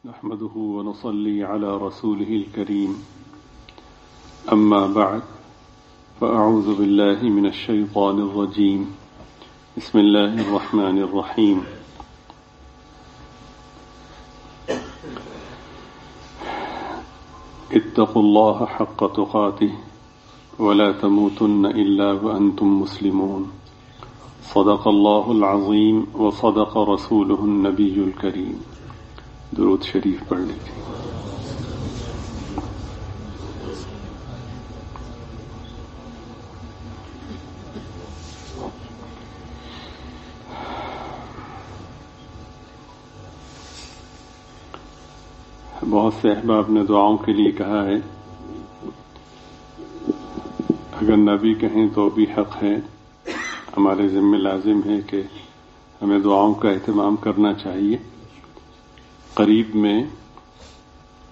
نحمده ونصلي على رسوله الكريم أما بعد فأعوذ بالله من الشيطان الرجيم بسم الله الرحمن الرحيم اتقوا الله حق تقاته ولا تموتن إلا وأنتم مسلمون صدق الله العظيم وصدق رسوله النبي الكريم درود شریف پڑھ لیجیے۔ بہت سے احباب نے دعاؤں کے لیے کہا ہے، اگر نبی کہیں تو بھی حق ہے، ہمارے ذمہ لازم ہے کہ ہمیں دعاؤں کا اہتمام کرنا چاہیے۔ قریب میں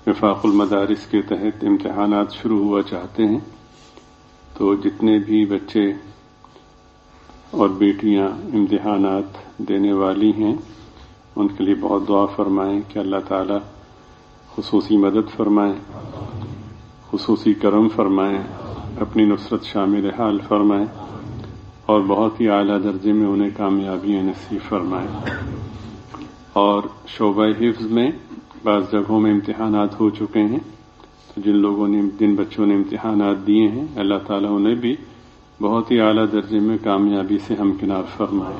وفاق المدارس کے تحت امتحانات شروع ہوا چاہتے ہیں، تو جتنے بھی بچے اور بیٹیاں امتحانات دینے والی ہیں ان کے لیے بہت دعا فرمائیں کہ اللہ تعالی خصوصی مدد فرمائیں، خصوصی کرم فرمائیں، اپنی نصرت شامل حال فرمائیں اور بہت ہی اعلیٰ درجے میں انہیں کامیابیاں نصیب فرمائیں۔ اور شعبہ حفظ میں بعض جگہوں میں امتحانات ہو چکے ہیں، تو جن بچوں نے امتحانات دیے ہیں اللہ تعالیٰ انہیں بھی بہت ہی اعلیٰ درجے میں کامیابی سے ہمکنار فرمائے۔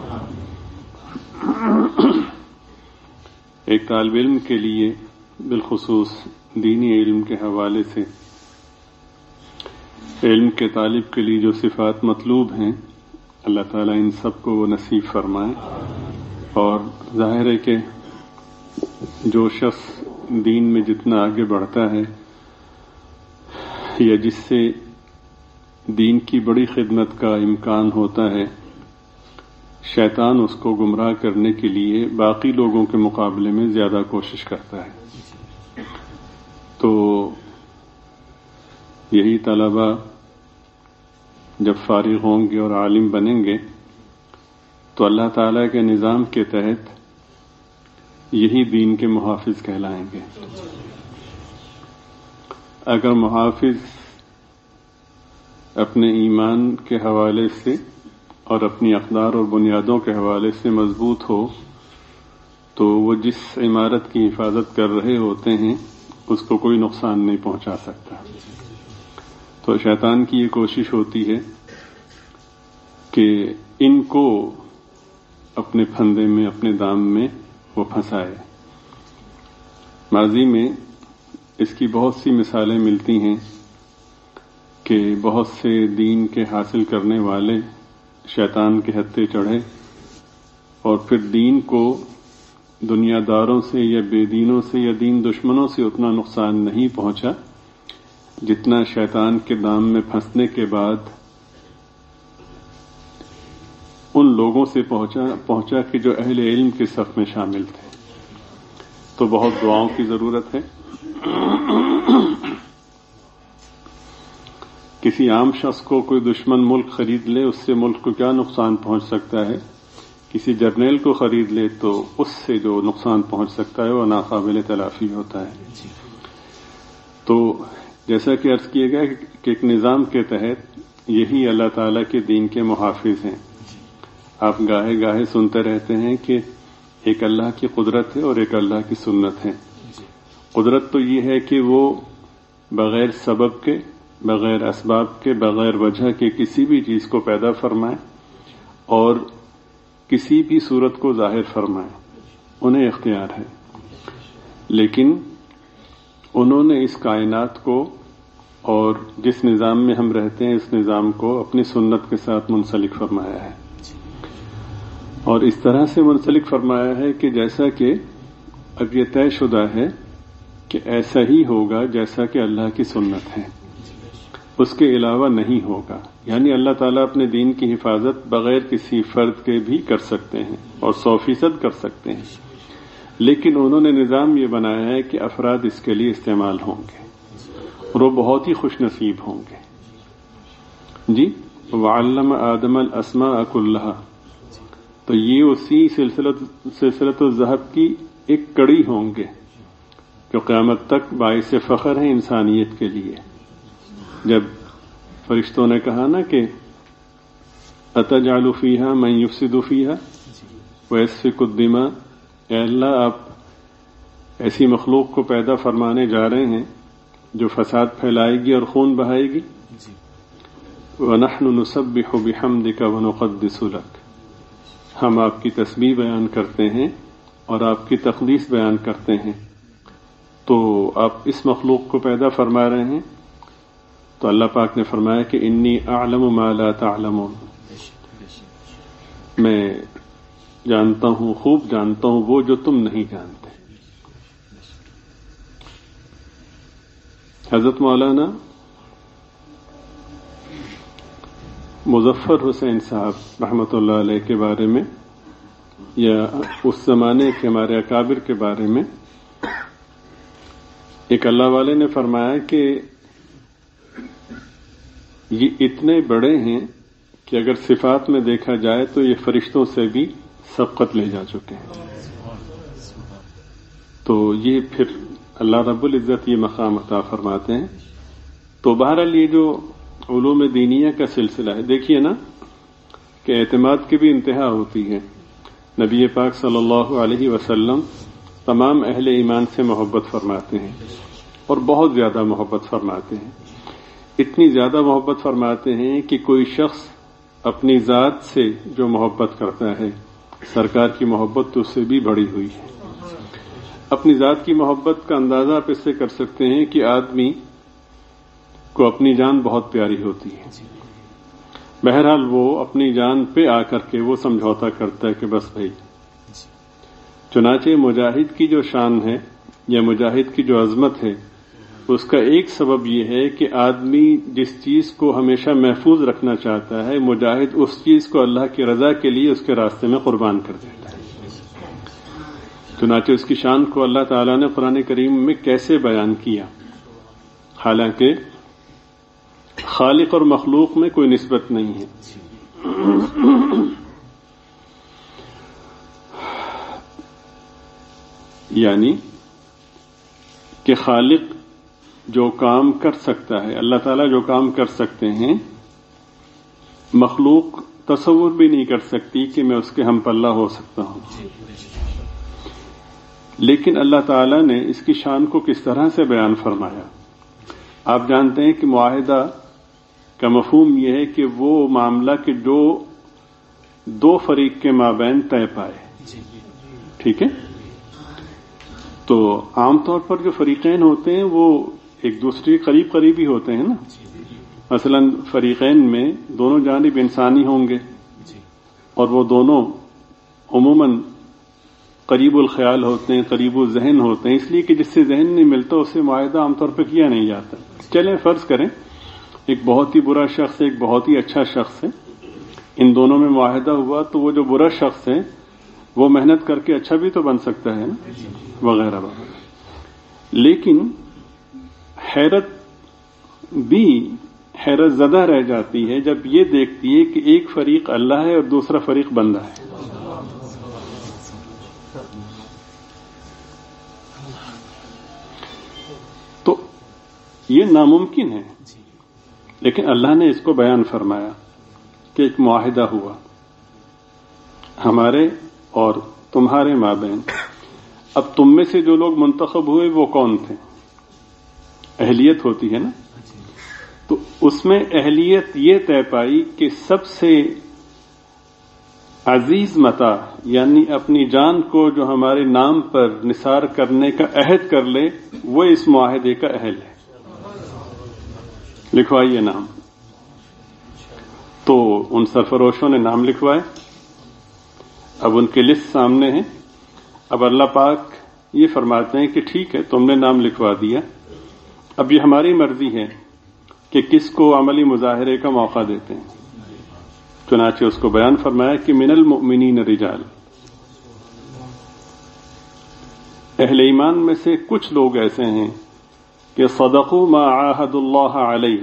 ایک طالب علم کے لیے بالخصوص دینی علم کے حوالے سے علم کے طالب کے لیے جو صفات مطلوب ہیں اللہ تعالیٰ ان سب کو وہ نصیب فرمائے۔ اور ظاہر ہے کہ جو شخص دین میں جتنا آگے بڑھتا ہے یا جس سے دین کی بڑی خدمت کا امکان ہوتا ہے، شیطان اس کو گمراہ کرنے کے لیے باقی لوگوں کے مقابلے میں زیادہ کوشش کرتا ہے۔ تو یہی طلبہ جب فارغ ہوں گے اور عالم بنیں گے تو اللہ تعالیٰ کے نظام کے تحت یہی دین کے محافظ کہلائیں گے۔ اگر محافظ اپنے ایمان کے حوالے سے اور اپنی اقدار اور بنیادوں کے حوالے سے مضبوط ہو تو وہ جس عمارت کی حفاظت کر رہے ہوتے ہیں اس کو کوئی نقصان نہیں پہنچا سکتا۔ تو شیطان کی یہ کوشش ہوتی ہے کہ ان کو اپنے پھندے میں، اپنے دام میں وہ پھنسائے۔ ماضی میں اس کی بہت سی مثالیں ملتی ہیں کہ بہت سے دین کے حاصل کرنے والے شیطان کے ہتھے چڑھے اور پھر دین کو دنیا داروں سے یا بے دینوں سے یا دین دشمنوں سے اتنا نقصان نہیں پہنچا جتنا شیطان کے دام میں پھنسنے کے بعد ان لوگوں سے پہنچا کہ جو اہل علم کے صف میں شامل تھے۔ تو بہت دعاؤں کی ضرورت ہے۔ کسی عام شخص کو کوئی دشمن ملک خرید لے، اس سے ملک کو کیا نقصان پہنچ سکتا ہے؟ کسی جرنیل کو خرید لے تو اس سے جو نقصان پہنچ سکتا ہے وہ ناقابل تلافی ہوتا ہے۔ تو جیسا کہ عرض کیا گیا کہ ایک نظام کے تحت یہی اللہ تعالیٰ کے دین کے محافظ ہیں۔ آپ گاہے گاہے سنتے رہتے ہیں کہ ایک اللہ کی قدرت ہے اور ایک اللہ کی سنت ہے۔ قدرت تو یہ ہے کہ وہ بغیر سبب کے، بغیر اسباب کے، بغیر وجہ کے کسی بھی چیز کو پیدا فرمائے اور کسی بھی صورت کو ظاہر فرمائے، انہیں اختیار ہے۔ لیکن انہوں نے اس کائنات کو اور جس نظام میں ہم رہتے ہیں اس نظام کو اپنی سنت کے ساتھ منسلک فرمایا ہے، اور اس طرح سے منسلک فرمایا ہے کہ جیسا کہ اب یہ طے شدہ ہے کہ ایسا ہی ہوگا جیسا کہ اللہ کی سنت ہے، اس کے علاوہ نہیں ہوگا۔ یعنی اللہ تعالیٰ اپنے دین کی حفاظت بغیر کسی فرد کے بھی کر سکتے ہیں اور 100% کر سکتے ہیں، لیکن انہوں نے نظام یہ بنایا ہے کہ افراد اس کے لیے استعمال ہوں گے اور وہ بہت ہی خوش نصیب ہوں گے۔ جی وَعَلَّمَ آدَمَ الْأَسْمَاءَ كُلَّهَا، تو یہ اسی سلسلۃ الذہب کی ایک کڑی ہوں گے جو قیامت تک باعث فخر ہے انسانیت کے لیے. جب فرشتوں نے کہا نا کہ اتجعل فیہا من یفسد فیہا ویسفک الدماء، اے اللہ آپ ایسی مخلوق کو پیدا فرمانے جا رہے ہیں جو فساد پھیلائے گی اور خون بہائے گی. وَنَحْنُ نُسَبِّحُ بِحَمْدِكَ وَنُقَدِّسُ لَكَ، ہم آپ کی تسبیح بیان کرتے ہیں اور آپ کی تقدیس بیان کرتے ہیں. تو آپ اس مخلوق کو پیدا فرما رہے ہیں. تو اللہ پاک نے فرمایا کہ انی اعلم ما لا تعلمون، میں جانتا ہوں، خوب جانتا ہوں وہ جو تم نہیں جانتے. حضرت مولانا مظفر حسین صاحب رحمۃ اللہ علیہ کے بارے میں، یا اس زمانے کے ہمارے اکابر کے بارے میں، ایک اللہ والے نے فرمایا کہ یہ اتنے بڑے ہیں کہ اگر صفات میں دیکھا جائے تو یہ فرشتوں سے بھی سبقت لے جا چکے ہیں. تو یہ پھر اللہ رب العزت یہ مقام عطا فرماتے ہیں. تو بہرحال یہ جو علوم دینیہ کا سلسلہ ہے، دیکھیے نا کہ اعتماد کی بھی انتہا ہوتی ہے. نبی پاک صلی اللہ علیہ وسلم تمام اہل ایمان سے محبت فرماتے ہیں اور بہت زیادہ محبت فرماتے ہیں. اتنی زیادہ محبت فرماتے ہیں کہ کوئی شخص اپنی ذات سے جو محبت کرتا ہے سرکار کی محبت تو اس سے بھی بڑی ہوئی ہے. اپنی ذات کی محبت کا اندازہ آپ اس سے کر سکتے ہیں کہ آدمی کو اپنی جان بہت پیاری ہوتی ہے. بہرحال وہ اپنی جان پہ آ کر کے وہ سمجھوتا کرتا ہے کہ بس بھائی. چنانچہ مجاہد کی جو شان ہے یا مجاہد کی جو عظمت ہے، اس کا ایک سبب یہ ہے کہ آدمی جس چیز کو ہمیشہ محفوظ رکھنا چاہتا ہے، مجاہد اس چیز کو اللہ کی رضا کے لیے اس کے راستے میں قربان کر دیتا ہے. چنانچہ اس کی شان کو اللہ تعالیٰ نے قرآن کریم میں کیسے بیان کیا، حالانکہ خالق اور مخلوق میں کوئی نسبت نہیں ہے. یعنی کہ خالق جو کام کر سکتا ہے، اللہ تعالیٰ جو کام کر سکتے ہیں، مخلوق تصور بھی نہیں کر سکتی کہ میں اس کے ہم پلہ ہو سکتا ہوں. لیکن اللہ تعالیٰ نے اس کی شان کو کس طرح سے بیان فرمایا. آپ جانتے ہیں کہ معاہدہ کا مفہوم یہ ہے کہ وہ معاملہ کہ جو دو فریق کے مابین طے پائے. ٹھیک ہے؟ تو عام طور پر جو فریقین ہوتے ہیں وہ ایک دوسرے کے قریب ہی ہوتے ہیں نا. مثلا فریقین میں دونوں جانب انسانی ہوں گے اور وہ دونوں عموماً قریب الخیال ہوتے ہیں، قریب الذہن ہوتے ہیں، اس لیے کہ جس سے ذہن نہیں ملتا اس سے معاہدہ عام طور پہ کیا نہیں جاتا. چلیں فرض کریں ایک بہت ہی برا شخص ہے، ایک بہت ہی اچھا شخص ہے، ان دونوں میں معاہدہ ہوا تو وہ جو برا شخص ہے وہ محنت کر کے اچھا بھی تو بن سکتا ہے نا، وغیرہ وغیرہ. لیکن حیرت زدہ رہ جاتی ہے جب یہ دیکھتی ہے کہ ایک فریق اللہ ہے اور دوسرا فریق بندہ ہے. تو یہ ناممکن ہے، لیکن اللہ نے اس کو بیان فرمایا کہ ایک معاہدہ ہوا ہمارے اور تمہارے مابین. اب تم میں سے جو لوگ منتخب ہوئے وہ کون تھے؟ اہلیت ہوتی ہے نا، تو اس میں اہلیت یہ طے پائی کہ سب سے عزیز متاع، یعنی اپنی جان کو جو ہمارے نام پر نثار کرنے کا عہد کر لے، وہ اس معاہدے کا اہل ہے. لکھوائیے نام. تو ان سرفروشوں نے نام لکھوائے. اب ان کی لسٹ سامنے ہے. اب اللہ پاک یہ فرماتے ہیں کہ ٹھیک ہے تم نے نام لکھوا دیا، اب یہ ہماری مرضی ہے کہ کس کو عملی مظاہرے کا موقع دیتے ہیں. چنانچہ اس کو بیان فرمایا کہ من المؤمنین رجال، اہل ایمان میں سے کچھ لوگ ایسے ہیں کہ صدقوا ما عاہد اللہ علیہ،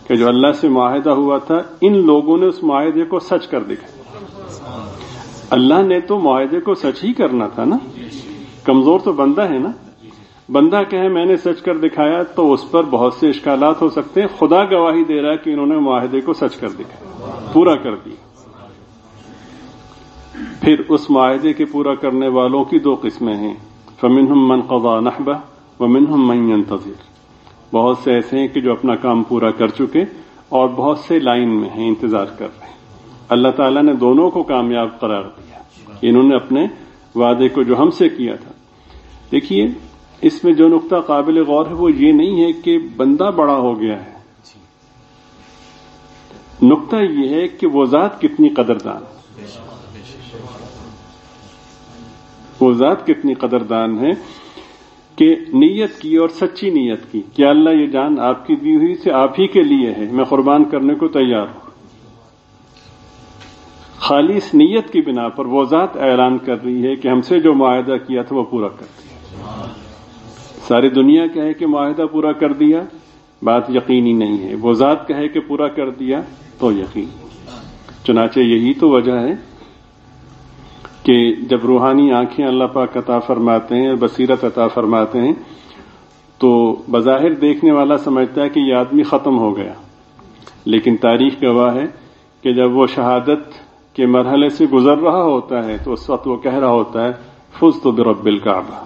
کہ جو اللہ سے معاہدہ ہوا تھا ان لوگوں نے اس معاہدے کو سچ کر دکھایا. اللہ نے تو معاہدے کو سچ ہی کرنا تھا نا، کمزور تو بندہ ہے نا. بندہ کہے میں نے سچ کر دکھایا تو اس پر بہت سے اشکالات ہو سکتے ہیں. خدا گواہی دے رہا ہے کہ انہوں نے معاہدے کو سچ کر دکھایا, پورا کر دیا. پھر اس معاہدے کے پورا کرنے والوں کی دو قسمیں ہیں, فمنہم من قضى نحبہ ومنہم من ينتظر. بہت سے ایسے ہیں کہ جو اپنا کام پورا کر چکے اور بہت سے لائن میں ہیں, انتظار کر رہے ہیں. اللہ تعالیٰ نے دونوں کو کامیاب قرار دیا. انہوں نے اپنے وعدے کو جو ہم سے کیا تھا. دیکھیے اس میں جو نقطہ قابل غور ہے وہ یہ نہیں ہے کہ بندہ بڑا ہو گیا ہے, نقطہ یہ ہے کہ وہ ذات کتنی قدردان, وہ ذات کتنی قدردان ہے کہ نیت کی اور سچی نیت کی کہ اللہ یہ جان آپ کی دی ہوئی سے آپ ہی کے لیے ہے, میں قربان کرنے کو تیار ہوں. خالص نیت کی بنا پر وہ ذات اعلان کر رہی ہے کہ ہم سے جو معاہدہ کیا تھا وہ پورا کر دیا. ساری دنیا کہے کہ معاہدہ پورا کر دیا, بات یقینی نہیں ہے. وہ ذات کہے کہ پورا کر دیا تو یقین. چنانچہ یہی تو وجہ ہے کہ جب روحانی آنکھیں اللہ پاک عطا فرماتے ہیں, بصیرت عطا فرماتے ہیں, تو بظاہر دیکھنے والا سمجھتا ہے کہ یہ آدمی ختم ہو گیا, لیکن تاریخ گواہ ہے کہ جب وہ شہادت کے مرحلے سے گزر رہا ہوتا ہے تو اس وقت وہ کہہ رہا ہوتا ہے فزت برب الکعبہ,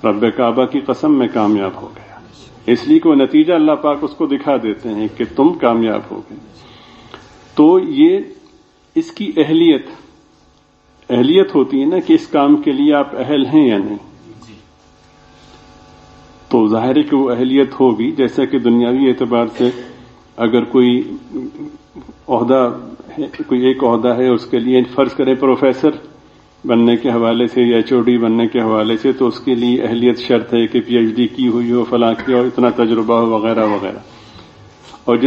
رب کعبہ کی قسم میں کامیاب ہو گیا. اس لیے کہ وہ نتیجہ اللہ پاک اس کو دکھا دیتے ہیں کہ تم کامیاب ہو گئے. تو یہ اس کی اہلیت ہوتی ہے نا کہ اس کام کے لیے آپ اہل ہیں یا نہیں. تو ظاہر ہے کہ وہ اہلیت ہوگی. جیسا کہ دنیاوی اعتبار سے اگر کوئی عہدہ ہے, کوئی ایک عہدہ ہے, اس کے لیے فرض کریں پروفیسر بننے کے حوالے سے یا HOD بننے کے حوالے سے, تو اس کے لیے اہلیت شرط ہے کہ PhD کی ہوئی ہو, فلاں کی ہو, اتنا تجربہ ہو, وغیرہ وغیرہ. اور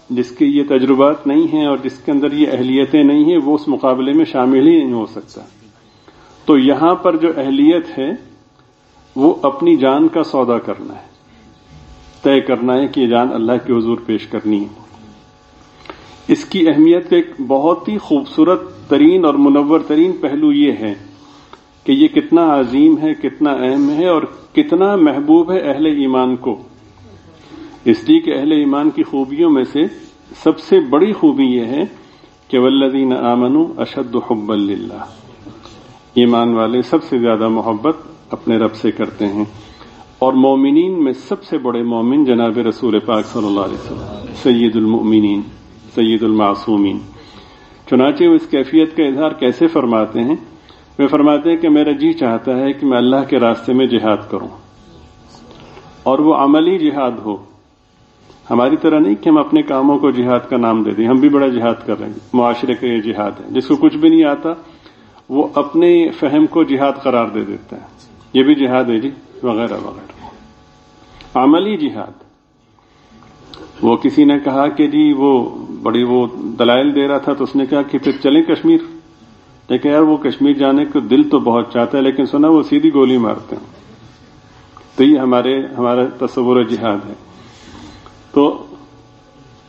جس کے یہ تجربات نہیں ہیں اور جس کے اندر یہ اہلیتیں نہیں ہیں وہ اس مقابلے میں شامل ہی نہیں ہو سکتا. تو یہاں پر جو اہلیت ہے وہ اپنی جان کا سودا کرنا ہے, طے کرنا ہے کہ یہ جان اللہ کے حضور پیش کرنی ہے. اس کی اہمیت کا ایک بہت ہی خوبصورت ترین اور منور ترین پہلو یہ ہے کہ یہ کتنا عظیم ہے, کتنا اہم ہے اور کتنا محبوب ہے اہل ایمان کو. اس لیے کہ اہل ایمان کی خوبیوں میں سے سب سے بڑی خوبی یہ ہے کہ والذین آمنوا اشد حبا للہ, ایمان والے سب سے زیادہ محبت اپنے رب سے کرتے ہیں. اور مومنین میں سب سے بڑے مومن جناب رسول پاک صلی اللہ علیہ وسلم, سید المؤمنین, سید المعصومین. چنانچہ وہ اس کیفیت کا اظہار کیسے فرماتے ہیں؟ وہ فرماتے ہیں کہ میرا جی چاہتا ہے کہ میں اللہ کے راستے میں جہاد کروں, اور وہ عملی جہاد ہو. ہماری طرح نہیں کہ ہم اپنے کاموں کو جہاد کا نام دے دیں, ہم بھی بڑا جہاد کر رہے ہیں, معاشرے کا یہ جہاد ہے. جس کو کچھ بھی نہیں آتا وہ اپنے فہم کو جہاد قرار دے دیتا ہے, یہ بھی جہاد ہے جی, وغیرہ وغیرہ. عملی جہاد. وہ کسی نے کہا کہ جی وہ دلائل دے رہا تھا, تو اس نے کہا کہ پھر چلیں کشمیر. لیکن یار وہ کشمیر جانے کو دل تو بہت چاہتا ہے, لیکن سنا وہ سیدھی گولی مارتے ہیں. تو یہ ہمارا تصور جہاد ہے. تو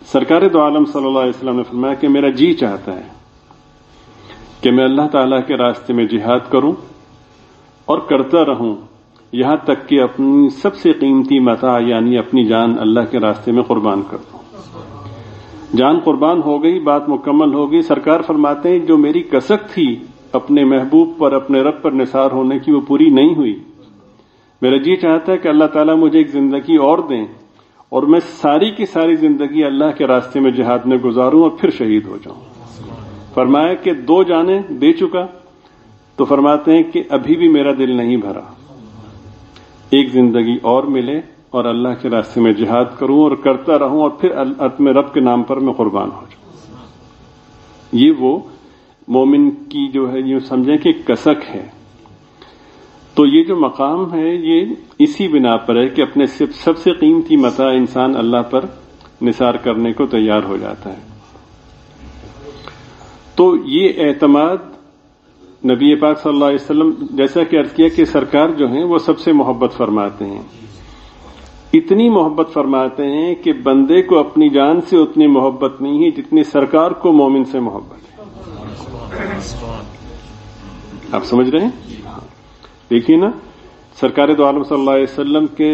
سرکار دو عالم صلی اللہ علیہ وسلم نے فرمایا کہ میرا جی چاہتا ہے کہ میں اللہ تعالیٰ کے راستے میں جہاد کروں اور کرتا رہوں یہاں تک کہ اپنی سب سے قیمتی متاع یعنی اپنی جان اللہ کے راستے میں قربان کر دوں. جان قربان ہو گئی, بات مکمل ہو گئی. سرکار فرماتے ہیں جو میری کسک تھی اپنے محبوب پر, اپنے رب پر نثار ہونے کی, وہ پوری نہیں ہوئی. میرا جی چاہتا ہے کہ اللہ تعالیٰ مجھے ایک زندگی اور دیں اور میں ساری کی ساری زندگی اللہ کے راستے میں جہاد میں گزاروں اور پھر شہید ہو جاؤں. فرمایا کہ 2 جانیں دے چکا, تو فرماتے ہیں کہ ابھی بھی میرا دل نہیں بھرا, ایک زندگی اور ملے اور اللہ کے راستے میں جہاد کروں اور کرتا رہوں اور پھر اپنے رب کے نام پر میں قربان ہو جاؤں. یہ وہ مومن کی جو ہے یہ سمجھیں کہ کسک ہے. تو یہ جو مقام ہے یہ اسی بنا پر ہے کہ اپنے سب سے قیمتی متاع انسان اللہ پر نثار کرنے کو تیار ہو جاتا ہے. تو یہ اعتماد نبی پاک صلی اللہ علیہ وسلم, جیسا کہ عرض کیا کہ سرکار جو ہیں وہ سب سے محبت فرماتے ہیں. اتنی محبت فرماتے ہیں کہ بندے کو اپنی جان سے اتنی محبت نہیں ہے جتنی سرکار کو مومن سے محبت ہے. آپ سمجھ رہے ہیں؟ دیکھیے نا, سرکار دو عالم صلی اللہ علیہ وسلم کے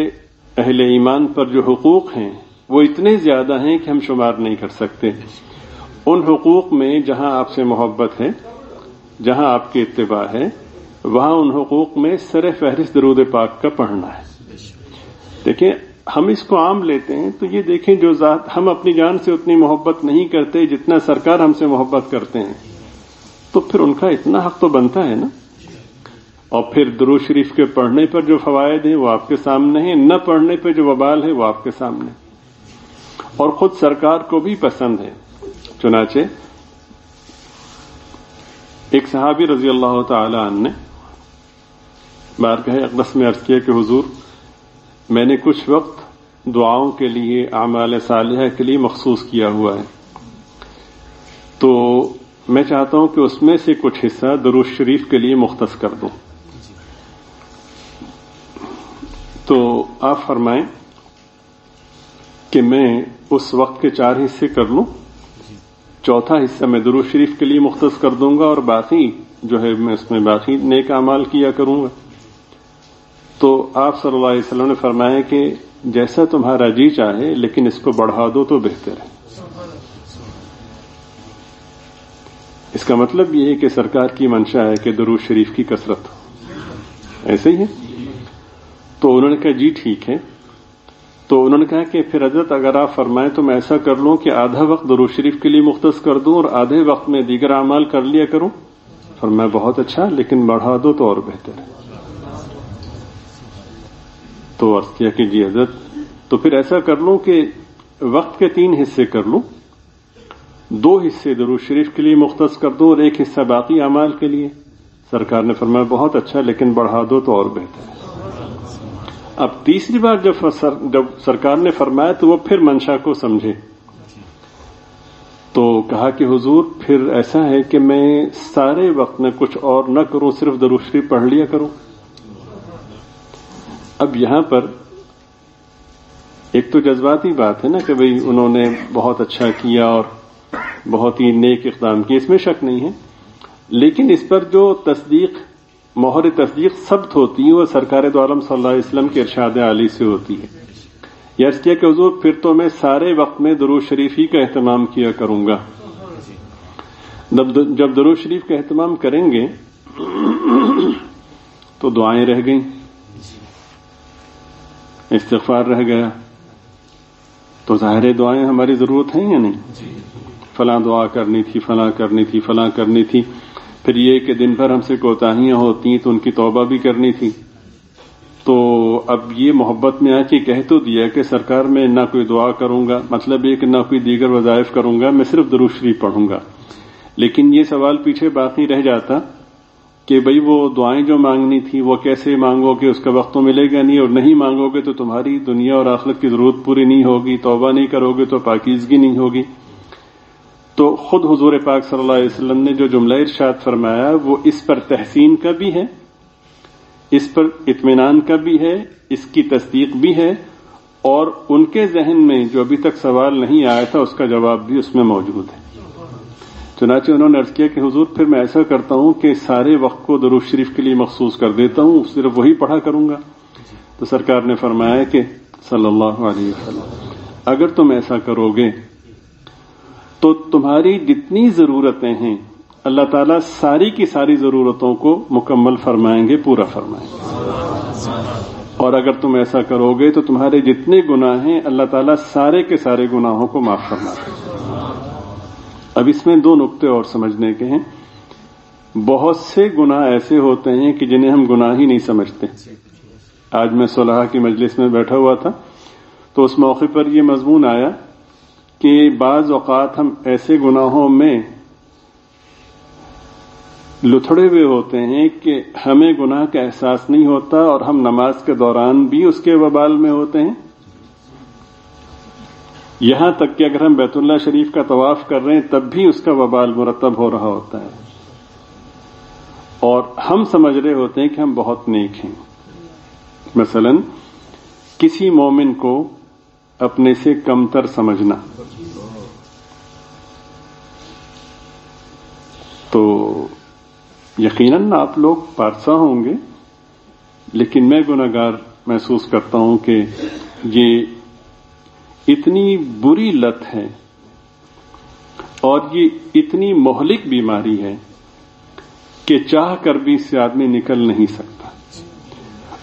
اہل ایمان پر جو حقوق ہیں وہ اتنے زیادہ ہیں کہ ہم شمار نہیں کر سکتے. ان حقوق میں جہاں آپ سے محبت ہے، جہاں آپ کی اتباع ہے، وہاں ان حقوق میں سر فہرست درود پاک کا پڑھنا ہے. دیکھیں ہم اس کو عام لیتے ہیں تو یہ دیکھیں جو ذات ہم اپنی جان سے اتنی محبت نہیں کرتے جتنا سرکار ہم سے محبت کرتے ہیں، تو پھر ان کا اتنا حق تو بنتا ہے نا. اور پھر درود شریف کے پڑھنے پر جو فوائد ہیں وہ آپ کے سامنے ہیں، نہ پڑھنے پہ جو وبال ہے وہ آپ کے سامنے، اور خود سرکار کو بھی پسند ہے. چنانچہ ایک صحابی رضی اللہ تعالی عنہ نے بارگاہ اقدس میں عرض کیا کہ حضور، میں نے کچھ وقت دعاؤں کے لیے، اعمال صالحہ کے لیے مخصوص کیا ہوا ہے، تو میں چاہتا ہوں کہ اس میں سے کچھ حصہ درود شریف کے لیے مختص کر دوں. تو آپ فرمائیں کہ میں اس وقت کے 4 حصے کر لوں، چوتھا حصہ میں درود شریف کے لیے مختص کر دوں گا اور باقی جو ہے میں اس میں باقی نیک اعمال کیا کروں گا. تو آپ صلی اللہ علیہ وسلم نے فرمایا کہ جیسا تمہارا جی چاہے، لیکن اس کو بڑھا دو تو بہتر ہے. اس کا مطلب یہ ہے کہ سرکار کی منشا ہے کہ درود شریف کی کثرت ہو. ایسے ہی ہے. تو انہوں نے کہا جی ٹھیک ہے. تو انہوں نے کہا کہ پھر حضرت اگر آپ فرمائیں تو میں ایسا کر لوں کہ آدھا وقت درود شریف کے لیے مختص کر دوں اور آدھے وقت میں دیگر اعمال کر لیا کروں. فرمایا بہت اچھا، لیکن بڑھا دو تو اور بہتر ہے. تو عرض کیا کہ جی حضرت، تو پھر ایسا کر لوں کہ وقت کے 3 حصے کر لوں، 2 حصے درود شریف کے لیے مختص کر دوں اور 1 حصہ باقی اعمال کے لیے. سرکار نے فرمایا بہت اچھا، لیکن بڑھا دو تو اور بہتر ہے. اب تیسری بار جب سرکار نے فرمایا تو وہ پھر منشا کو سمجھے، تو کہا کہ حضور پھر ایسا ہے کہ میں سارے وقت میں کچھ اور نہ کروں، صرف درود شریف پڑھ لیا کروں. اب یہاں پر ایک تو جذباتی بات ہے نا کہ بھئی انہوں نے بہت اچھا کیا اور بہت ہی نیک اقدام کیا، اس میں شک نہیں ہے، لیکن اس پر جو تصدیق، مہر تصدیق ثبت ہوتی ہے وہ سرکار دو عالم صلی اللہ علیہ وسلم کے ارشاد عالی سے ہوتی ہے. یہ عرض کیا کہ حضور پھر تو میں سارے وقت میں درود شریف ہی کا اہتمام کیا کروں گا. جب درود شریف کا اہتمام کریں گے تو دعائیں رہ گئیں، استغفار رہ گیا، تو ظاہر دعائیں ہماری ضرورت ہیں یا نہیں؟ فلاں دعا کرنی تھی، فلاں کرنی تھی، فلاں کرنی تھی. پھر یہ کہ دن بھر ہم سے کوتاہیاں ہوتی ہیں تو ان کی توبہ بھی کرنی تھی. تو اب یہ محبت میں آ کے کہہ تو دیا کہ سرکار میں نہ کوئی دعا کروں گا، مطلب یہ کہ نہ کوئی دیگر وظائف کروں گا، میں صرف درود شریف پڑھوں گا. لیکن یہ سوال پیچھے باقی رہ جاتا کہ بھئی وہ دعائیں جو مانگنی تھی وہ کیسے مانگو گے، اس کا وقت تو ملے گا نہیں، اور نہیں مانگو گے تو تمہاری دنیا اور آخرت کی ضرورت پوری نہیں ہوگی، توبہ نہیں کرو گے تو پاکیزگی نہیں ہوگی. تو خود حضور پاک صلی اللہ علیہ وسلم نے جو جملہ ارشاد فرمایا وہ اس پر تحسین کا بھی ہے، اس پر اطمینان کا بھی ہے، اس کی تصدیق بھی ہے، اور ان کے ذہن میں جو ابھی تک سوال نہیں آیا تھا اس کا جواب بھی اس میں موجود ہے. چنانچہ انہوں نے عرض کیا کہ حضور پھر میں ایسا کرتا ہوں کہ سارے وقت کو درود شریف کے لیے مخصوص کر دیتا ہوں، صرف وہی پڑھا کروں گا. تو سرکار نے فرمایا کہ صلی اللہ علیہ وسلم اگر تم ایسا کرو گے تو تمہاری جتنی ضرورتیں ہیں اللہ تعالیٰ ساری کی ساری ضرورتوں کو مکمل فرمائیں گے، پورا فرمائیں گے. اور اگر تم ایسا کرو گے تو تمہارے جتنے گناہ ہیں اللہ تعالیٰ سارے کے سارے گناہوں کو معاف فرما دیں گے. اب اس میں 2 نقطے اور سمجھنے کے ہیں. بہت سے گناہ ایسے ہوتے ہیں کہ جنہیں ہم گناہ ہی نہیں سمجھتے. آج میں صلحہ کی مجلس میں بیٹھا ہوا تھا تو اس موقع پر یہ مضمون آیا کہ بعض اوقات ہم ایسے گناہوں میں لتھڑے ہوئے ہوتے ہیں کہ ہمیں گناہ کا احساس نہیں ہوتا اور ہم نماز کے دوران بھی اس کے وبال میں ہوتے ہیں. یہاں تک کہ اگر ہم بیت اللہ شریف کا طواف کر رہے ہیں تب بھی اس کا وبال مرتب ہو رہا ہوتا ہے، اور ہم سمجھ رہے ہوتے ہیں کہ ہم بہت نیک ہیں. مثلا کسی مومن کو اپنے سے کمتر سمجھنا، تو یقیناً آپ لوگ پارسا ہوں گے، لیکن میں گناہگار محسوس کرتا ہوں کہ یہ اتنی بری لت ہے اور یہ اتنی مہلک بیماری ہے کہ چاہ کر بھی اس سے آدمی نکل نہیں سکتا.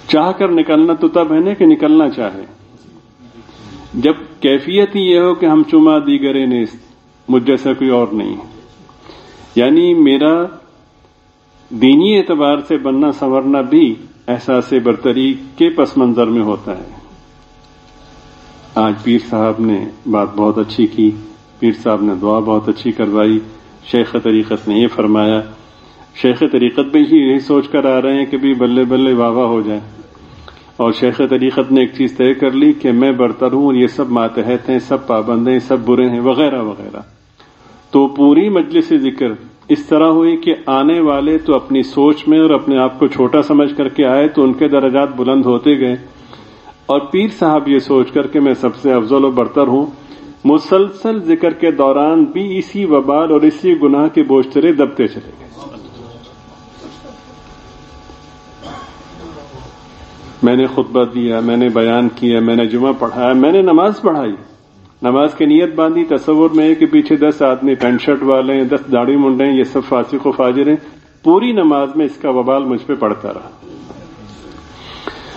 چاہ کر نکلنا تو تب ہے نا کہ نکلنا چاہے. جب کیفیت ہی یہ ہو کہ ہم چما دیگرے نیست، مجھ جیسا کوئی اور نہیں ہے. یعنی میرا دینی اعتبار سے بننا سنورنا بھی احساس برتری کے پس منظر میں ہوتا ہے. آج پیر صاحب نے بات بہت اچھی کی، پیر صاحب نے دعا بہت اچھی کروائی، شیخ طریقت نے یہ فرمایا. شیخ طریقت بھی یہی سوچ کر آ رہے ہیں کہ بھی بلے بلے واہ واہ ہو جائے، اور شیخ طریقت نے ایک چیز طے کر لی کہ میں برتر ہوں اور یہ سب ماتحت ہیں، سب پابند ہیں، سب برے ہیں وغیرہ وغیرہ. تو پوری مجلس ذکر اس طرح ہوئی کہ آنے والے تو اپنی سوچ میں اور اپنے آپ کو چھوٹا سمجھ کر کے آئے تو ان کے درجات بلند ہوتے گئے، اور پیر صاحب یہ سوچ کر کہ میں سب سے افضل و برتر ہوں، مسلسل ذکر کے دوران بھی اسی وبال اور اسی گناہ کے بوجھ تلے دبتے چلے گئے. میں نے خطبہ دیا، میں نے بیان کیا، میں نے جمعہ پڑھایا، میں نے نماز پڑھائی، نماز کی نیت باندھی. تصور میں ہے کہ پیچھے 10 آدمی پینٹ شرٹ والے ہیں، 10 داڑھی منڈے ہیں، یہ سب فاسق و فاجر ہیں. پوری نماز میں اس کا وبال مجھ پہ پڑتا رہا.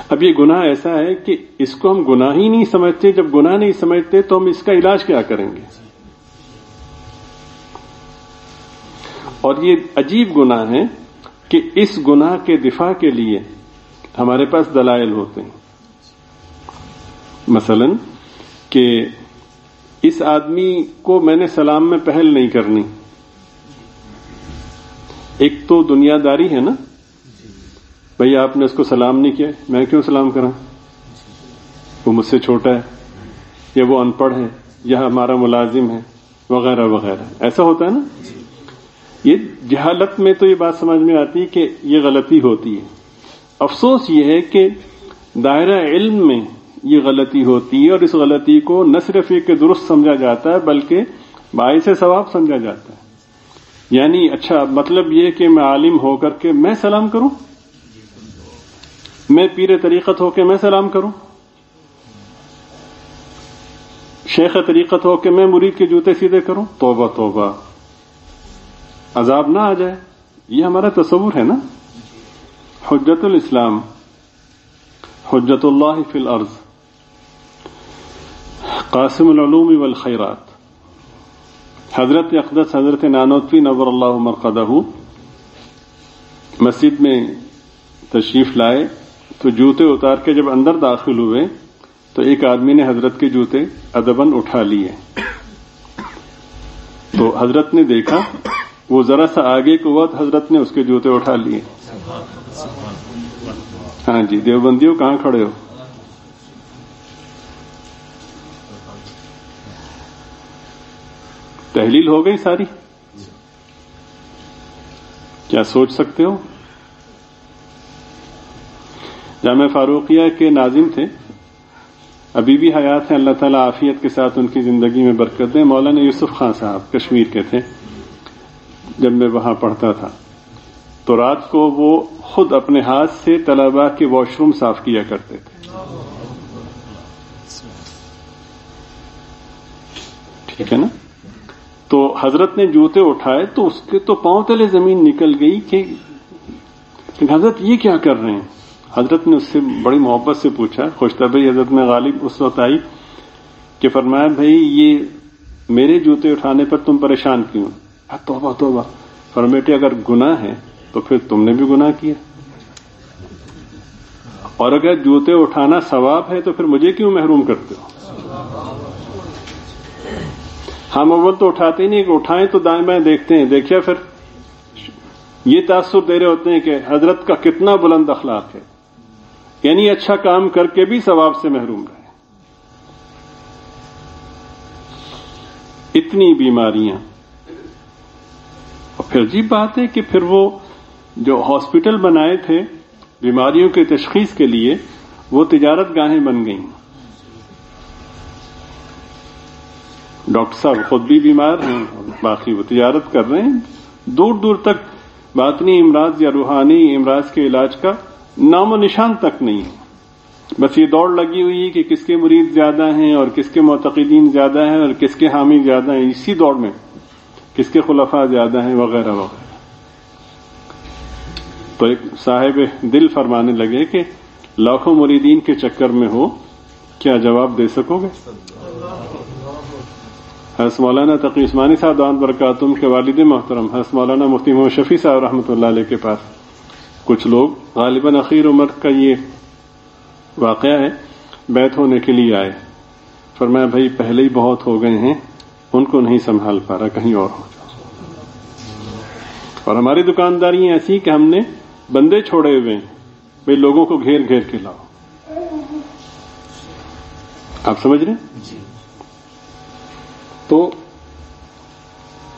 اب یہ گناہ ایسا ہے کہ اس کو ہم گناہ ہی نہیں سمجھتے. جب گناہ نہیں سمجھتے تو ہم اس کا علاج کیا کریں گے؟ اور یہ عجیب گناہ ہے کہ اس گناہ کے دفاع کے لیے ہمارے پاس دلائل ہوتے ہیں. مثلا کہ اس آدمی کو میں نے سلام میں پہل نہیں کرنی. ایک تو دنیا داری ہے نا، بھئی آپ نے اس کو سلام نہیں کیا، میں کیوں سلام کراں؟ وہ مجھ سے چھوٹا ہے، یا وہ ان پڑھ ہے، یا ہمارا ملازم ہے وغیرہ وغیرہ. ایسا ہوتا ہے نا. یہ جہالت میں تو یہ بات سمجھ میں آتی ہے کہ یہ غلطی ہوتی ہے. افسوس یہ ہے کہ دائرہ علم میں یہ غلطی ہوتی ہے، اور اس غلطی کو نہ صرف یہ کہ درست سمجھا جاتا ہے بلکہ باعث ثواب سمجھا جاتا ہے. یعنی اچھا مطلب یہ کہ میں عالم ہو کر کے میں سلام کروں، میں پیر طریقت ہو کے میں سلام کروں، شیخ طریقت ہو کے میں مرید کے جوتے سیدھے کروں. توبہ توبہ، عذاب نہ آ جائے. یہ ہمارا تصور ہے نا. حجت الاسلام، حجت اللہ فی الارض، قاسم العلوم والخیرات، حضرت اقدس حضرت نانوتوی نور اللہ مرقدہ مسجد میں تشریف لائے تو جوتے اتار کے جب اندر داخل ہوئے تو ایک آدمی نے حضرت کے جوتے ادباً اٹھا لیے. تو حضرت نے دیکھا، وہ ذرا سا آگے کو ہوا تو حضرت نے اس کے جوتے اٹھا لیے. ہاں جی، دیوبندیوں کہاں کھڑے ہو؟ تحلیل ہو گئی ساری. کیا سوچ سکتے ہو؟ جامعہ فاروقیہ کے ناظم تھے، ابھی بھی حیات ہیں، اللہ تعالیٰ عافیت کے ساتھ ان کی زندگی میں برکت دے. مولانا یوسف خان صاحب کشمیر کے تھے. جب میں وہاں پڑھتا تھا تو رات کو وہ خود اپنے ہاتھ سے طلباء کے واش روم صاف کیا کرتے تھے. ٹھیک ہے نا. تو حضرت نے جوتے اٹھائے تو اس کے تو پاؤں تلے زمین نکل گئی کہ حضرت یہ کیا کر رہے ہیں. حضرت نے اس سے بڑی محبت سے پوچھا، خوشطبعی حضرت میں غالب اس وقت آئی کہ فرمایا بھائی یہ میرے جوتے اٹھانے پر تم پریشان کیوں؟ توبہ توبہ. فرماتے اگر گناہ ہے تو پھر تم نے بھی گناہ کیا، اور اگر جوتے اٹھانا ثواب ہے تو پھر مجھے کیوں محروم کرتے ہو؟ ہم اول تو اٹھاتے ہی نہیں، کہ اٹھائیں تو دائیں بائیں دیکھتے ہیں. دیکھیا پھر یہ تاثر دے رہے ہوتے ہیں کہ حضرت کا کتنا بلند اخلاق ہے، یعنی اچھا کام کر کے بھی ثواب سے محروم رہے. اتنی بیماریاں. اور پھر عجیب بات ہے کہ پھر وہ جو ہاسپٹل بنائے تھے بیماریوں کی تشخیص کے لیے، وہ تجارت گاہیں بن گئیں. ڈاکٹر صاحب خود بھی بیمار ہیں، باقی وہ تجارت کر رہے ہیں. دور دور تک باطنی امراض یا روحانی امراض کے علاج کا نام و نشان تک نہیں ہے. بس یہ دوڑ لگی ہوئی ہے کہ کس کے مرید زیادہ ہیں اور کس کے معتقدین زیادہ ہیں اور کس کے حامی زیادہ ہیں، اسی دوڑ میں کس کے خلفاء زیادہ ہیں وغیرہ وغیرہ. تو ایک صاحب دل فرمانے لگے کہ لاکھوں مریدین کے چکر میں ہو، کیا جواب دے سکو گے؟ حضرت مولانا تقی عثمانی صاحب دامت برکاتہم کے والد محترم حضرت مولانا مفتی محمد شفیع صاحب رحمۃ اللہ علیہ کے پاس کچھ لوگ غالباً اخیر عمر کا یہ واقعہ ہے، بیعت ہونے کے لیے آئے. فرمایا بھائی پہلے ہی بہت ہو گئے ہیں، ان کو نہیں سنبھال پا رہا، کہیں اور ہو جاؤ. اور ہماری دکانداری ایسی کہ ہم نے بندے چھوڑے ہوئے ہیں، بھائی لوگوں کو گھیر گھیر کے لاؤ. آپ سمجھ رہے ہیں؟ تو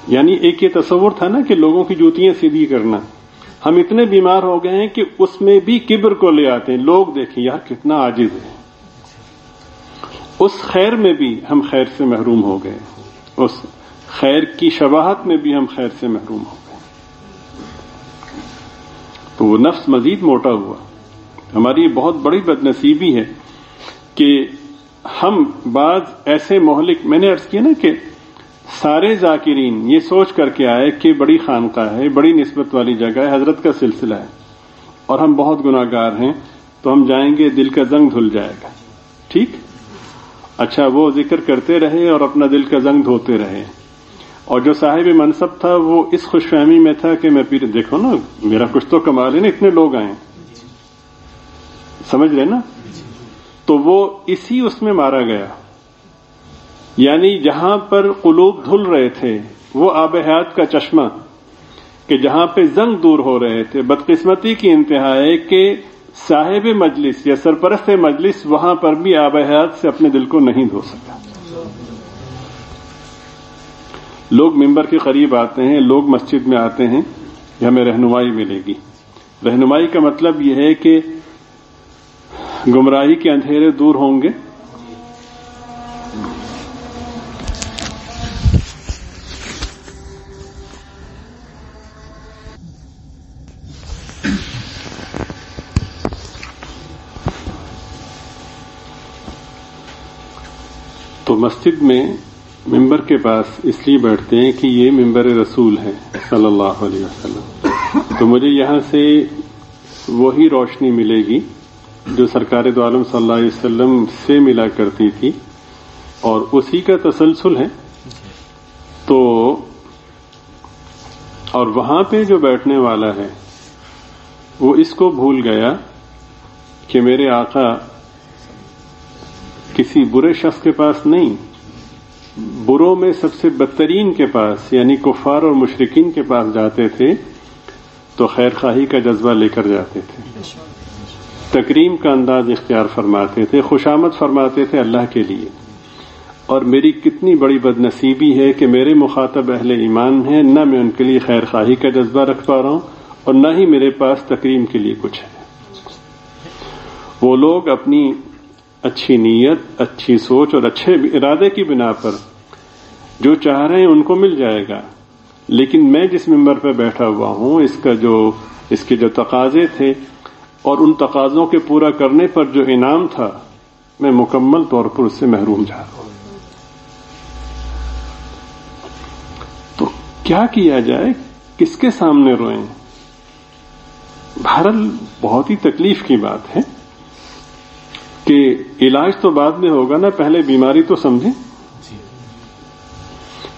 یعنی ایک یہ تصور تھا نا کہ لوگوں کی جوتیاں سیدھی کرنا. ہم اتنے بیمار ہو گئے ہیں کہ اس میں بھی کبر کو لے آتے ہیں. لوگ دیکھیں یار کتنا عاجز ہے. اس خیر میں بھی ہم خیر سے محروم ہو گئے، اس خیر کی شباہت میں بھی ہم خیر سے محروم ہو گئے. تو وہ نفس مزید موٹا ہوا. ہماری بہت بڑی بدنصیبی ہے کہ ہم بعض ایسے مہلک، میں نے عرض کیا نا کہ سارے ذاکرین یہ سوچ کر کے آئے کہ بڑی خانقاہ ہے، بڑی نسبت والی جگہ ہے، حضرت کا سلسلہ ہے اور ہم بہت گناہگار ہیں، تو ہم جائیں گے دل کا زنگ دھل جائے گا. ٹھیک، اچھا وہ ذکر کرتے رہے اور اپنا دل کا زنگ دھوتے رہے. اور جو صاحب منصب تھا وہ اس خوش فہمی میں تھا کہ میں پھر دیکھو نا میرا کچھ تو کمال ہے نا، اتنے لوگ آئے، سمجھ رہے نا. تو وہ اسی اس میں مارا گیا. یعنی جہاں پر قلوب دھل رہے تھے وہ آب حیات کا چشمہ، کہ جہاں پہ زنگ دور ہو رہے تھے، بدقسمتی کی انتہا ہے کہ صاحب مجلس یا سرپرست مجلس وہاں پر بھی آب حیات سے اپنے دل کو نہیں دھو سکا. لوگ ممبر کے قریب آتے ہیں، لوگ مسجد میں آتے ہیں کہ ہمیں رہنمائی ملے گی. رہنمائی کا مطلب یہ ہے کہ گمراہی کے اندھیرے دور ہوں گے، تو مسجد میں ممبر کے پاس اس لیے بیٹھتے ہیں کہ یہ ممبر رسول ہے صلی اللہ علیہ وسلم. تو مجھے یہاں سے وہی روشنی ملے گی جو سرکار دو عالم صلی اللہ علیہ وسلم سے ملا کرتی تھی، اور اسی کا تسلسل ہے. تو اور وہاں پہ جو بیٹھنے والا ہے وہ اس کو بھول گیا کہ میرے آقا کسی برے شخص کے پاس نہیں، بروں میں سب سے بدترین کے پاس یعنی کفار اور مشرکین کے پاس جاتے تھے تو خیر خواہی کا جذبہ لے کر جاتے تھے، تکریم کا انداز اختیار فرماتے تھے، خوشامد فرماتے تھے اللہ کے لیے. اور میری کتنی بڑی بدنصیبی ہے کہ میرے مخاطب اہل ایمان ہیں، نہ میں ان کے لیے خیر خواہی کا جذبہ رکھ پا رہا ہوں اور نہ ہی میرے پاس تکریم کے لیے کچھ ہے. وہ لوگ اپنی اچھی نیت، اچھی سوچ اور اچھے ارادے کی بنا پر جو چاہ رہے ہیں ان کو مل جائے گا، لیکن میں جس ممبر پہ بیٹھا ہوا ہوں اس کے جو تقاضے تھے اور ان تقاضوں کے پورا کرنے پر جو انعام تھا، میں مکمل طور پر اس سے محروم جا رہا ہوں. تو کیا کیا جائے، کس کے سامنے روئیں؟ بہرحال بہت ہی تکلیف کی بات ہے کہ علاج تو بعد میں ہوگا نا، پہلے بیماری تو سمجھیں.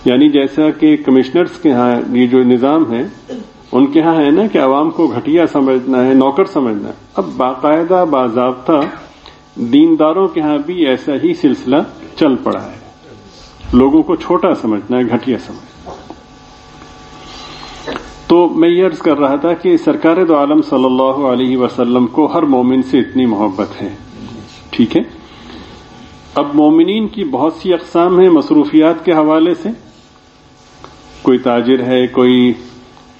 یعنی جیسا کہ کمشنرز کے ہاں یہ جو نظام ہے ان کے ہاں ہے نا کہ عوام کو گھٹیا سمجھنا ہے، نوکر سمجھنا ہے. اب باقاعدہ باضابطہ دینداروں کے ہاں بھی ایسا ہی سلسلہ چل پڑا ہے، لوگوں کو چھوٹا سمجھنا ہے، گھٹیا سمجھنا. تو میں یہ عرض کر رہا تھا کہ سرکار دو عالم صلی اللہ علیہ وسلم کو ہر مومن سے اتنی محبت ہے. ٹھیک ہے، اب مومنین کی بہت سی اقسام ہیں مصروفیات کے حوالے سے. کوئی تاجر ہے، کوئی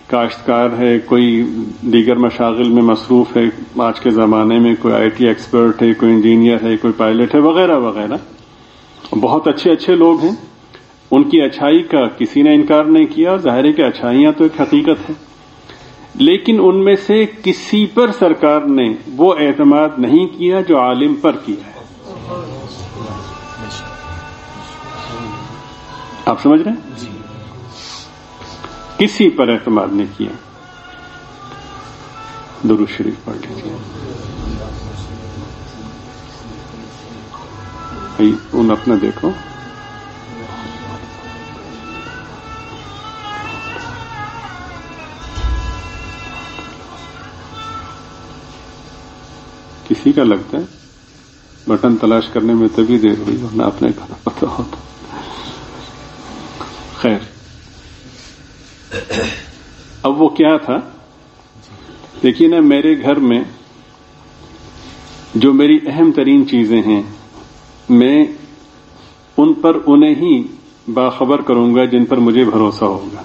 کاشتکار ہے، کوئی دیگر مشاغل میں مصروف ہے آج کے زمانے میں، کوئی آئی ٹی ایکسپرٹ ہے، کوئی انجینئر ہے، کوئی پائلٹ ہے، وغیرہ وغیرہ. بہت اچھے اچھے لوگ ہیں، ان کی اچھائی کا کسی نے انکار نہیں کیا، اور ظاہر ہے کہ اچھائیاں تو ایک حقیقت ہے. لیکن ان میں سے کسی پر سرکار نے وہ اعتماد نہیں کیا جو عالم پر کیا ہے. آپ سمجھ رہے ہیں؟ کسی پر اعتماد نہیں کیا. درود شریف پڑھ لیجیے. ان اپنا دیکھو. کسی کا لگتا ہے بٹن تلاش کرنے میں تبھی دیر ہوئی ورنہ اپنے کا پتہ ہوتا. خیر، اب وہ کیا تھا دیکھیے نا، میرے گھر میں جو میری اہم ترین چیزیں ہیں میں ان پر انہیں ہی باخبر کروں گا جن پر مجھے بھروسہ ہوگا.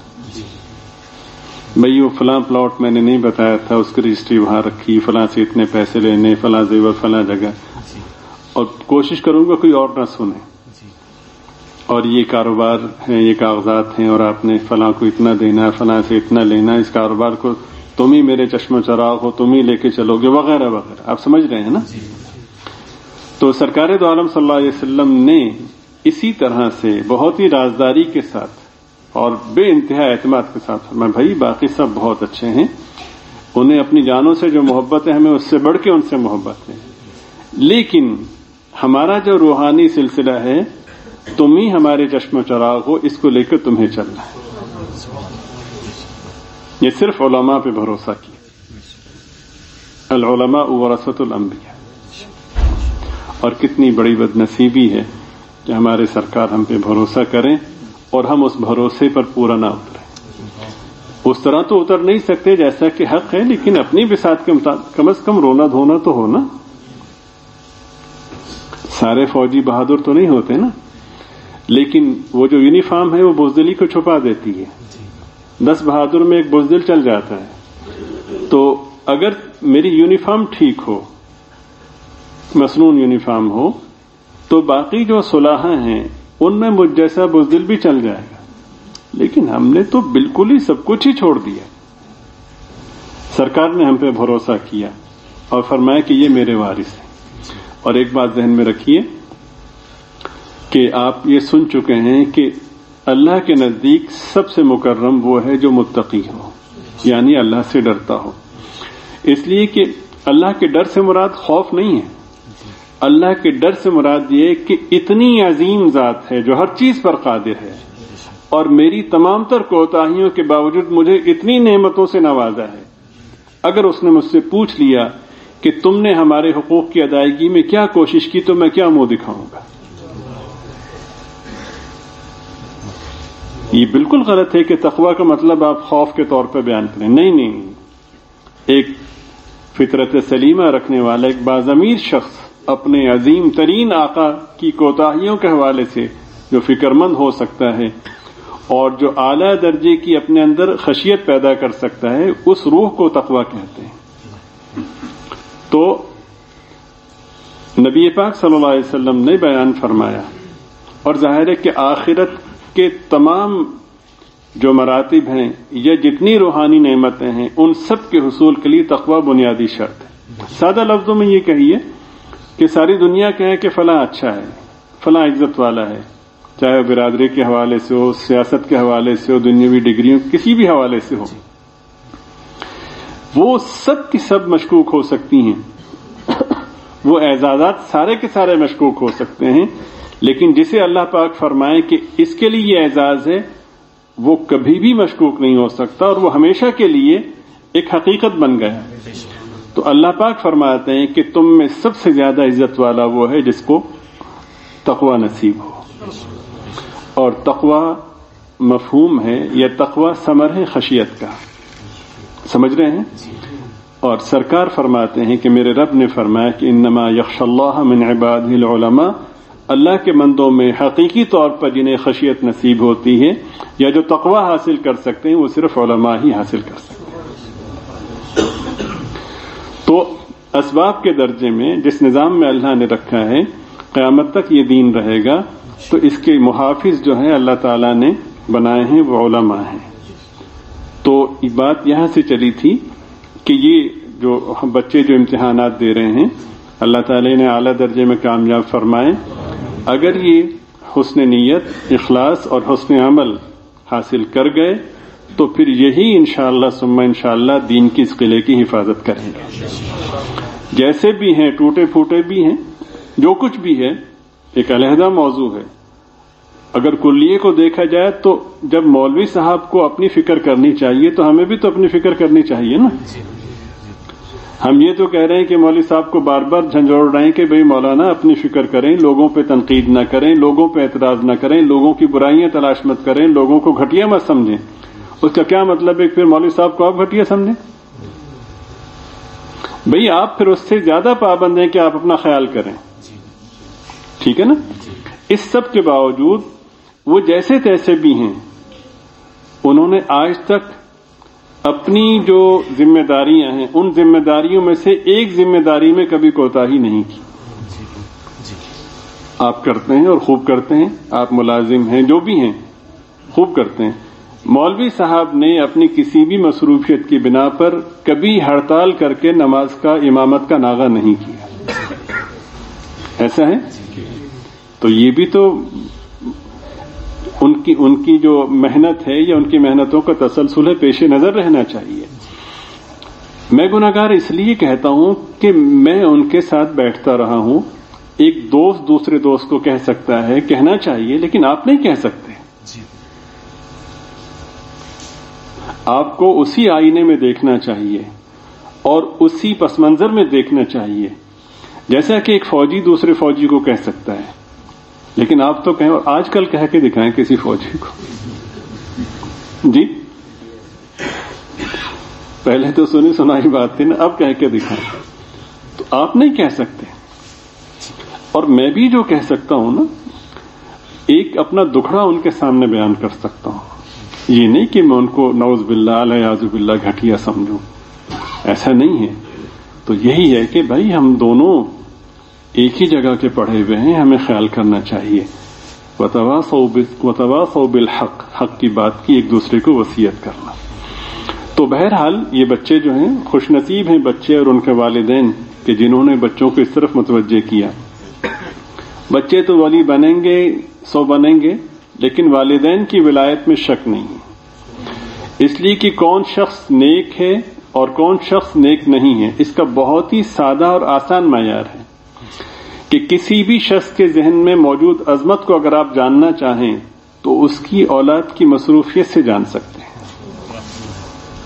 بھئی وہ فلاں پلاٹ میں نے نہیں بتایا تھا، اس کی رجسٹری وہاں رکھی، فلاں سے اتنے پیسے لینے، فلاں زیور فلاں جگہ، اور کوشش کروں گا کوئی اور نہ سنے. اور یہ کاروبار ہے، یہ کاغذات ہیں، اور آپ نے فلاں کو اتنا دینا، فلاں سے اتنا لینا، اس کاروبار کو تم ہی میرے چشم و چراغ ہو، تم ہی لے کے چلو گے، وغیرہ وغیرہ. آپ سمجھ رہے ہیں نا؟ تو سرکار دو عالم صلی اللہ علیہ وسلم نے اسی طرح سے بہت ہی رازداری کے ساتھ اور بے انتہا اعتماد کے ساتھ فرمایا بھائی باقی سب بہت اچھے ہیں، انہیں اپنی جانوں سے جو محبت ہے ہمیں اس سے بڑھ کے ان سے محبت ہے، لیکن ہمارا جو روحانی سلسلہ ہے تم ہی ہمارے چشم و چراغ ہو، اس کو لے کر تمہیں چلنا ہے. یہ صرف علماء پہ بھروسہ کیا. العلماء ورثۃ الانبیاء. اور کتنی بڑی بد نصیبی ہے کہ ہمارے سرکار ہم پہ بھروسہ کریں اور ہم اس بھروسے پر پورا نہ اتریں. اس طرح تو اتر نہیں سکتے جیسا کہ حق ہے، لیکن اپنی بساط کے مطابق کم از کم رونا دھونا تو ہو نا. سارے فوجی بہادر تو نہیں ہوتے نا، لیکن وہ جو یونیفارم ہے وہ بزدلی کو چھپا دیتی ہے. 10 بہادر میں ایک بزدل چل جاتا ہے. تو اگر میری یونیفارم ٹھیک ہو، مصنون یونیفارم ہو، تو باقی جو صلاحیں ہیں ان میں مجھ جیسا بزدل بھی چل جائے گا. لیکن ہم نے تو بالکل ہی سب کچھ ہی چھوڑ دیا. سرکار نے ہم پہ بھروسہ کیا اور فرمایا کہ یہ میرے وارث ہیں. اور ایک بات ذہن میں رکھیے کہ آپ یہ سن چکے ہیں کہ اللہ کے نزدیک سب سے مکرم وہ ہے جو متقی ہو، یعنی اللہ سے ڈرتا ہو. اس لیے کہ اللہ کے ڈر سے مراد خوف نہیں ہے. اللہ کے ڈر سے مراد یہ کہ اتنی عظیم ذات ہے جو ہر چیز پر قادر ہے، اور میری تمام تر کوتاہیوں کے باوجود مجھے اتنی نعمتوں سے نوازا ہے. اگر اس نے مجھ سے پوچھ لیا کہ تم نے ہمارے حقوق کی ادائیگی میں کیا کوشش کی تو میں کیا منہ دکھاؤں گا؟ یہ بالکل غلط ہے کہ تقوی کا مطلب آپ خوف کے طور پہ بیان کریں. نہیں، ایک فطرت سلیمہ رکھنے والا ایک باضمیر شخص اپنے عظیم ترین آقا کی کوتاہیوں کے حوالے سے جو فکر مند ہو سکتا ہے اور جو اعلیٰ درجے کی اپنے اندر خشیت پیدا کر سکتا ہے، اس روح کو تقوی کہتے ہیں. تو نبی پاک صلی اللہ علیہ وسلم نے بیان فرمایا، اور ظاہر ہے کہ آخرت کے تمام جو مراتب ہیں یا جتنی روحانی نعمتیں ہیں ان سب کے حصول کے لیے تقوی بنیادی شرط ہے. سادہ لفظوں میں یہ کہیے کہ ساری دنیا کہے کہ فلاں اچھا ہے، فلاں عزت والا ہے، چاہے وہ برادری کے حوالے سے ہو، سیاست کے حوالے سے ہو، دنیاوی ڈگریوں کسی بھی حوالے سے ہو، وہ سب کی سب مشکوک ہو سکتی ہیں. وہ اعزازات سارے کے سارے مشکوک ہو سکتے ہیں، لیکن جسے اللہ پاک فرمائے کہ اس کے لیے یہ اعزاز ہے وہ کبھی بھی مشکوک نہیں ہو سکتا، اور وہ ہمیشہ کے لیے ایک حقیقت بن گیا. تو اللہ پاک فرماتے ہیں کہ تم میں سب سے زیادہ عزت والا وہ ہے جس کو تقوی نصیب ہو. اور تقوی مفہوم ہے، یہ تقوی ثمر ہے خشیت کا. سمجھ رہے ہیں؟ اور سرکار فرماتے ہیں کہ میرے رب نے فرمایا کہ انما یخشى اللہ من عباده العلماء، اللہ کے بندوں میں حقیقی طور پر جنہیں خشیت نصیب ہوتی ہے یا جو تقوی حاصل کر سکتے ہیں وہ صرف علماء ہی حاصل کر سکتے ہیں. تو اسباب کے درجے میں جس نظام میں اللہ نے رکھا ہے قیامت تک یہ دین رہے گا، تو اس کے محافظ جو ہیں اللہ تعالیٰ نے بنائے ہیں وہ علماء ہیں. تو بات یہاں سے چلی تھی کہ یہ جو بچے جو امتحانات دے رہے ہیں اللہ تعالی نے اعلیٰ درجے میں کامیاب فرمائے، اگر یہ حسن نیت، اخلاص اور حسن عمل حاصل کر گئے تو پھر یہی انشاءاللہ ثم انشاءاللہ دین کی اس قلعے کی حفاظت کریں گے۔ جیسے بھی ہیں، ٹوٹے پھوٹے بھی ہیں، جو کچھ بھی ہے ایک علیحدہ موضوع ہے۔ اگر کلیے کو دیکھا جائے تو جب مولوی صاحب کو اپنی فکر کرنی چاہیے تو ہمیں بھی تو اپنی فکر کرنی چاہیے نا۔ ہم یہ تو کہہ رہے ہیں کہ مولوی صاحب کو بار بار جھنجھوڑ رہے ہیں کہ بھئی مولانا اپنی فکر کریں، لوگوں پہ تنقید نہ کریں، لوگوں پہ اعتراض نہ کریں، لوگوں کی برائیاں تلاش مت کریں، لوگوں کو گھٹیا مت سمجھیں۔ اس کا کیا مطلب ہے کہ پھر مولوی صاحب کو آپ گھٹیا سمجھیں؟ بھئی آپ پھر اس سے زیادہ پابند ہیں کہ آپ اپنا خیال کریں، ٹھیک ہے نا؟ اس سب کے باوجود وہ جیسے تیسے بھی ہیں، انہوں نے آج تک اپنی جو ذمہ داریاں ہیں ان ذمہ داریوں میں سے ایک ذمہ داری میں کبھی کوتاہی نہیں کی۔ آپ کرتے ہیں اور خوب کرتے ہیں، آپ ملازم ہیں، جو بھی ہیں خوب کرتے ہیں۔ مولوی صاحب نے اپنی کسی بھی مصروفیت کی بنا پر کبھی ہڑتال کر کے نماز کا امامت کا ناغہ نہیں کیا، ایسا ہے؟ تو یہ بھی تو ان کی جو محنت ہے یا ان کی محنتوں کا تسلسل ہے، پیش نظر رہنا چاہیے۔ میں گناہگار اس لیے کہتا ہوں کہ میں ان کے ساتھ بیٹھتا رہا ہوں۔ ایک دوست دوسرے دوست کو کہہ سکتا ہے، کہنا چاہیے، لیکن آپ نہیں کہہ سکتے۔ آپ کو اسی آئینے میں دیکھنا چاہیے اور اسی پس منظر میں دیکھنا چاہیے، جیسا کہ ایک فوجی دوسرے فوجی کو کہہ سکتا ہے، لیکن آپ تو کہیں، اور آج کل کہہ کے دکھائیں کسی فوجی کو، جی پہلے تو سنی سنائی بات تھی نا، اب کہہ کے دکھائیں، تو آپ نہیں کہہ سکتے۔ اور میں بھی جو کہہ سکتا ہوں نا، ایک اپنا دکھڑا ان کے سامنے بیان کر سکتا ہوں، یہ نہیں کہ میں ان کو نعوذ باللہ الیاذ باللہ گھٹیا سمجھوں، ایسا نہیں ہے۔ تو یہی ہے کہ بھائی ہم دونوں ایک ہی جگہ کے پڑھے ہوئے ہیں، ہمیں خیال کرنا چاہیے۔ وتواصوا بالحق، حق کی بات کی ایک دوسرے کو وصیت کرنا۔ تو بہرحال یہ بچے جو ہیں خوش نصیب ہیں بچے اور ان کے والدین کہ جنہوں نے بچوں کو اس طرف متوجہ کیا۔ بچے تو ولی بنیں گے، 100 بنیں گے، لیکن والدین کی ولایت میں شک نہیں ہے، اس لیے کہ کون شخص نیک ہے اور کون شخص نیک نہیں ہے اس کا بہت ہی سادہ اور آسان معیار ہے کہ کسی بھی شخص کے ذہن میں موجود عظمت کو اگر آپ جاننا چاہیں تو اس کی اولاد کی مصروفیت سے جان سکتے ہیں۔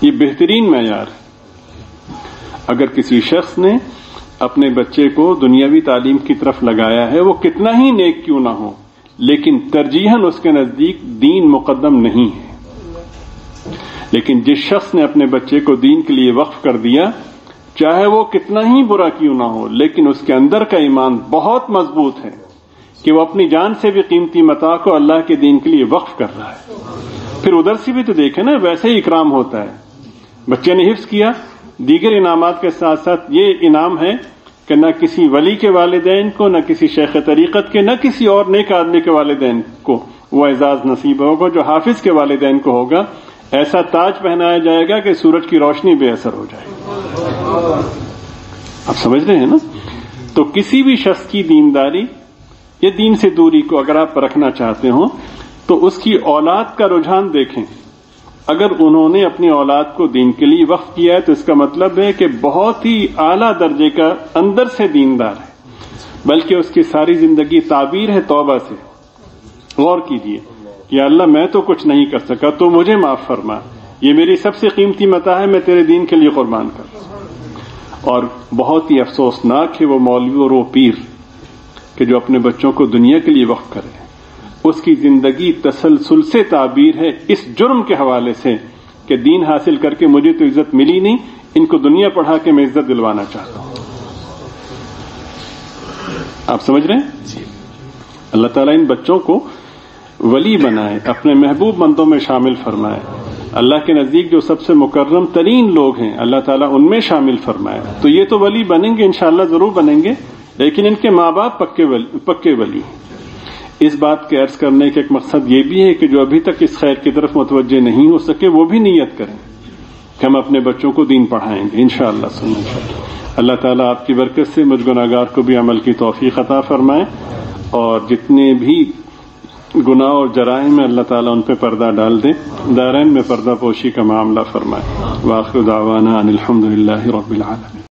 یہ بہترین معیار ہے۔ اگر کسی شخص نے اپنے بچے کو دنیاوی تعلیم کی طرف لگایا ہے، وہ کتنا ہی نیک کیوں نہ ہو، لیکن ترجیحاً اس کے نزدیک دین مقدم نہیں ہے۔ لیکن جس شخص نے اپنے بچے کو دین کے لیے وقف کر دیا، چاہے وہ کتنا ہی برا کیوں نہ ہو، لیکن اس کے اندر کا ایمان بہت مضبوط ہے کہ وہ اپنی جان سے بھی قیمتی متاع کو اللہ کے دین کے لیے وقف کر رہا ہے۔ پھر ادھر سے بھی تو دیکھیں نا، ویسے ہی اکرام ہوتا ہے۔ بچے نے حفظ کیا، دیگر انعامات کے ساتھ ساتھ یہ انعام ہے کہ نہ کسی ولی کے والدین کو، نہ کسی شیخ طریقت کے، نہ کسی اور نیک آدمی کے والدین کو وہ اعزاز نصیب ہوگا جو حافظ کے والدین کو ہوگا۔ ایسا تاج پہنایا جائے گا کہ سورج کی روشنی بے اثر ہو جائے گی۔ آپ سمجھ رہے ہیں نا؟ تو کسی بھی شخص کی دینداری یا دین سے دوری کو اگر آپ پرکھنا چاہتے ہوں تو اس کی اولاد کا رجحان دیکھیں۔ اگر انہوں نے اپنی اولاد کو دین کے لیے وقف کیا ہے تو اس کا مطلب ہے کہ بہت ہی اعلیٰ درجے کا اندر سے دیندار ہے، بلکہ اس کی ساری زندگی تعبیر ہے توبہ سے۔ غور کیجئے کہ اللہ میں تو کچھ نہیں کر سکا، تو مجھے معاف فرما، یہ میری سب سے قیمتی متاع ہے، میں تیرے دین کے لیے قربان کر رہا ہوں۔ اور بہت ہی افسوسناک ہے وہ مولوی اور وہ پیر کہ جو اپنے بچوں کو دنیا کے لیے وقف کرے، اس کی زندگی تسلسل سے تعبیر ہے اس جرم کے حوالے سے کہ دین حاصل کر کے مجھے تو عزت ملی نہیں، ان کو دنیا پڑھا کے میں عزت دلوانا چاہتا ہوں۔ آپ سمجھ رہے ہیں؟ اللہ تعالیٰ ان بچوں کو ولی بنائے، اپنے محبوب بندوں میں شامل فرمائے، اللہ کے نزدیک جو سب سے مکرم ترین لوگ ہیں اللہ تعالیٰ ان میں شامل فرمائے۔ تو یہ تو ولی بنیں گے، انشاءاللہ ضرور بنیں گے، لیکن ان کے ماں باپ پکے ولی ہیں۔ اس بات کے عرض کرنے کا ایک مقصد یہ بھی ہے کہ جو ابھی تک اس خیر کی طرف متوجہ نہیں ہو سکے وہ بھی نیت کریں کہ ہم اپنے بچوں کو دین پڑھائیں گے انشاءاللہ اللہ تعالیٰ آپ کی برکت سے مجھ گناہگار کو بھی عمل کی توفیق عطا فرمائے، اور جتنے بھی گناہ اور جرائم میں اللہ تعالیٰ ان پہ پردہ ڈال دیں، دارین میں پردہ پوشی کا معاملہ فرمائے۔ وآخر دعوانا ان الحمد للہ رب العالمین۔